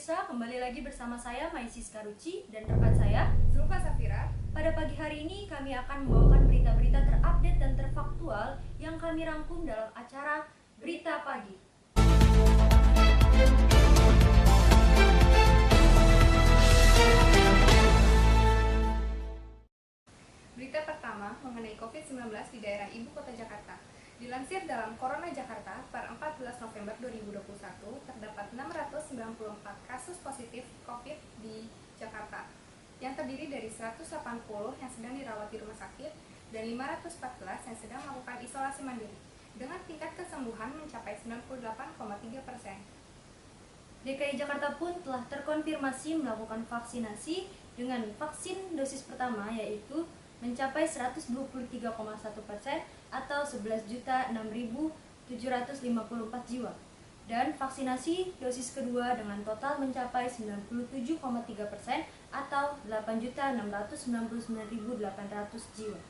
pemirsa, kembali lagi bersama saya Maisis Karuci dan rekan saya Zulfa Safira. Pada pagi hari ini kami akan membawakan berita-berita terupdate dan terfaktual yang kami rangkum dalam acara Berita Pagi. Berita pertama mengenai COVID-19 di daerah Ibu Kota Jakarta. Dilansir dalam Corona Jakarta, per 14 November 2021, terdapat 694 kasus positif COVID di Jakarta, yang terdiri dari 180 yang sedang dirawat di rumah sakit dan 514 yang sedang melakukan isolasi mandiri, dengan tingkat kesembuhan mencapai 98,3%. DKI Jakarta pun telah terkonfirmasi melakukan vaksinasi dengan vaksin dosis pertama yaitu mencapai 123,1% atau 11.006.754 jiwa, dan vaksinasi dosis kedua dengan total mencapai 97,3% atau 8.699.800 jiwa.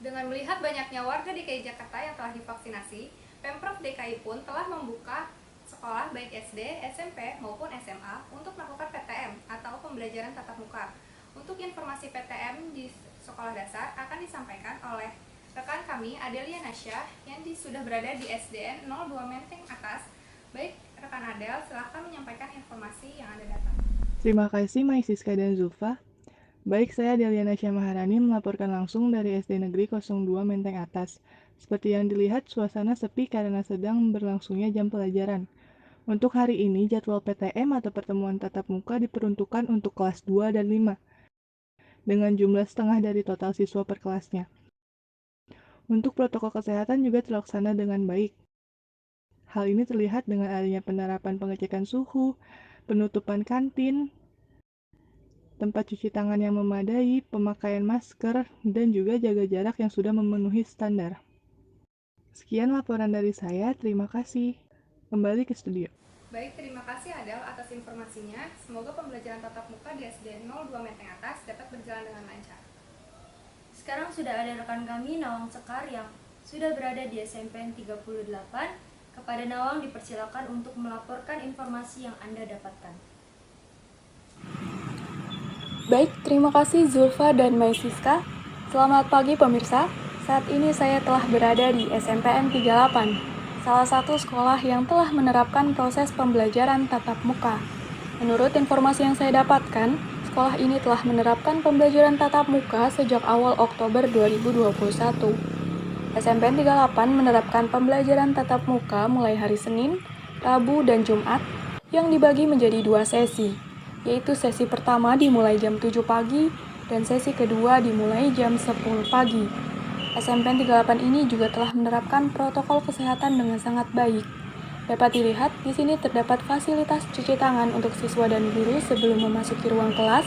Dengan melihat banyaknya warga DKI Jakarta yang telah divaksinasi, Pemprov DKI pun telah membuka sekolah baik SD, SMP maupun SMA untuk melakukan PTM atau pembelajaran tatap muka. Untuk informasi PTM di sekolah dasar akan disampaikan oleh rekan kami Adelia Nasya yang sudah berada di SDN 02 Menteng Atas. Baik, rekan Adel, silahkan menyampaikan informasi yang Anda dapat. Terima kasih Maisiska dan Zulfa. Baik, saya Adelia Nasya Maharani melaporkan langsung dari SD Negeri 02 Menteng Atas. Seperti yang dilihat, suasana sepi karena sedang berlangsungnya jam pelajaran. Untuk hari ini, jadwal PTM atau pertemuan tatap muka diperuntukkan untuk kelas 2 dan 5, dengan jumlah setengah dari total siswa per kelasnya. Untuk protokol kesehatan juga terlaksana dengan baik. Hal ini terlihat dengan adanya penerapan pengecekan suhu, penutupan kantin, tempat cuci tangan yang memadai, pemakaian masker, dan juga jaga jarak yang sudah memenuhi standar. Sekian laporan dari saya, terima kasih. Kembali ke studio. Baik, terima kasih Adel atas informasinya. Semoga pembelajaran tatap muka di SDN 02 Menteng Atas dapat berjalan dengan lancar. Sekarang sudah ada rekan kami Nawang Sekar yang sudah berada di SMPN 38. Kepada Nawang dipersilakan untuk melaporkan informasi yang Anda dapatkan. Baik, terima kasih Zulfa dan Maisiska. Selamat pagi pemirsa. Saat ini saya telah berada di SMPN 38. Salah satu sekolah yang telah menerapkan proses pembelajaran tatap muka. Menurut informasi yang saya dapatkan, sekolah ini telah menerapkan pembelajaran tatap muka sejak awal Oktober 2021. SMPN 38 menerapkan pembelajaran tatap muka mulai hari Senin, Rabu, dan Jumat yang dibagi menjadi 2 sesi, yaitu sesi pertama dimulai jam 7 pagi dan sesi kedua dimulai jam 10 pagi. SMPN 38 ini juga telah menerapkan protokol kesehatan dengan sangat baik. Dapat dilihat, di sini terdapat fasilitas cuci tangan untuk siswa dan guru sebelum memasuki ruang kelas,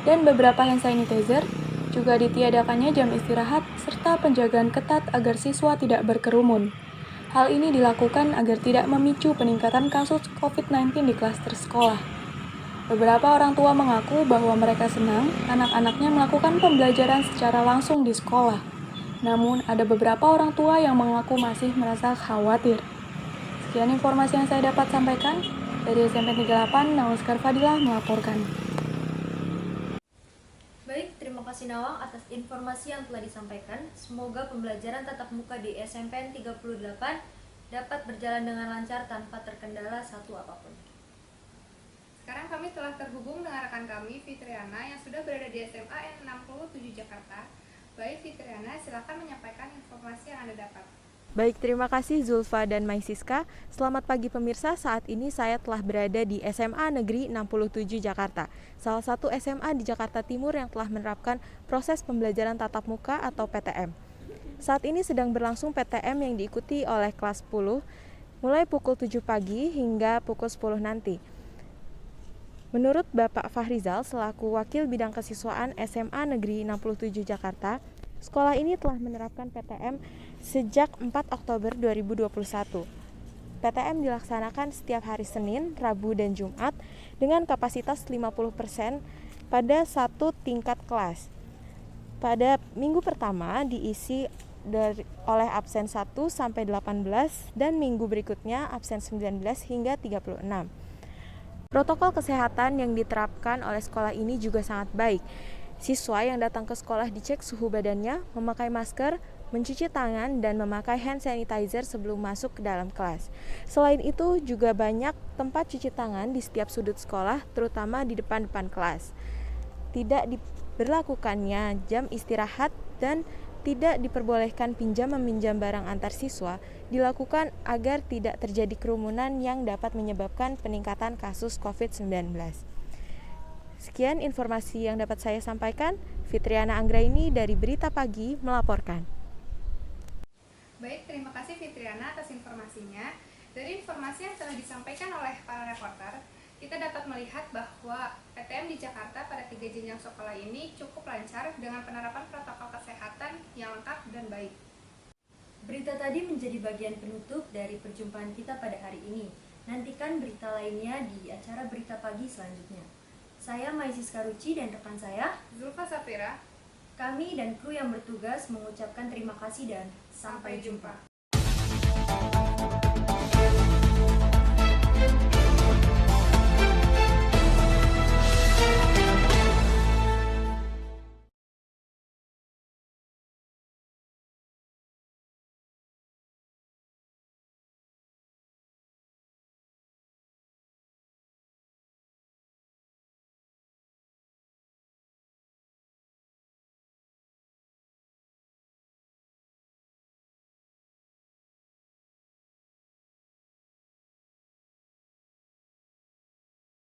dan beberapa hand sanitizer, juga ditiadakannya jam istirahat, serta penjagaan ketat agar siswa tidak berkerumun. Hal ini dilakukan agar tidak memicu peningkatan kasus COVID-19 di klaster sekolah. Beberapa orang tua mengaku bahwa mereka senang anak-anaknya melakukan pembelajaran secara langsung di sekolah. Namun, ada beberapa orang tua yang mengaku masih merasa khawatir. Sekian informasi yang saya dapat sampaikan. Dari SMP 38, Nawang Sekar Fadilah melaporkan. Baik, terima kasih Nawang atas informasi yang telah disampaikan. Semoga pembelajaran tatap muka di SMPN 38 dapat berjalan dengan lancar tanpa terkendala satu apapun. Sekarang kami telah terhubung dengan rekan kami, Fitriana, yang sudah berada di SMA N67 Jakarta. Baik, Fitriana, silakan menyampaikan informasi yang Anda dapat. Baik, terima kasih Zulfa dan Maisiska. Selamat pagi pemirsa, saat ini saya telah berada di SMA Negeri 67 Jakarta, salah satu SMA di Jakarta Timur yang telah menerapkan proses pembelajaran tatap muka atau PTM. Saat ini sedang berlangsung PTM yang diikuti oleh kelas 10, mulai pukul 7 pagi hingga pukul 10 nanti. Menurut Bapak Fahrizal selaku Wakil Bidang Kesiswaan SMA Negeri 67 Jakarta, sekolah ini telah menerapkan PTM sejak 4 Oktober 2021. PTM dilaksanakan setiap hari Senin, Rabu, dan Jumat dengan kapasitas 50% pada satu tingkat kelas. Pada minggu pertama diisi oleh absen 1 sampai 18 dan minggu berikutnya absen 19 hingga 36. Protokol kesehatan yang diterapkan oleh sekolah ini juga sangat baik. Siswa yang datang ke sekolah dicek suhu badannya, memakai masker, mencuci tangan, dan memakai hand sanitizer sebelum masuk ke dalam kelas. Selain itu, juga banyak tempat cuci tangan di setiap sudut sekolah, terutama di depan-depan kelas. Tidak diberlakukannya jam istirahat dan tidak diperbolehkan pinjam-meminjam barang antar siswa dilakukan agar tidak terjadi kerumunan yang dapat menyebabkan peningkatan kasus COVID-19. Sekian informasi yang dapat saya sampaikan. Fitriana Anggraini dari Berita Pagi melaporkan. Baik, terima kasih Fitriana atas informasinya. Dari informasi yang telah disampaikan oleh para reporter, kita dapat melihat bahwa PTM di Jakarta pada 3 jenjang sekolah ini cukup lancar dengan penerapan protokol kesehatan yang lengkap dan baik. Berita tadi menjadi bagian penutup dari perjumpaan kita pada hari ini. Nantikan berita lainnya di acara Berita Pagi selanjutnya. Saya Maisis Karuci dan rekan saya, Zulfa Safira, kami dan kru yang bertugas mengucapkan terima kasih dan sampai jumpa.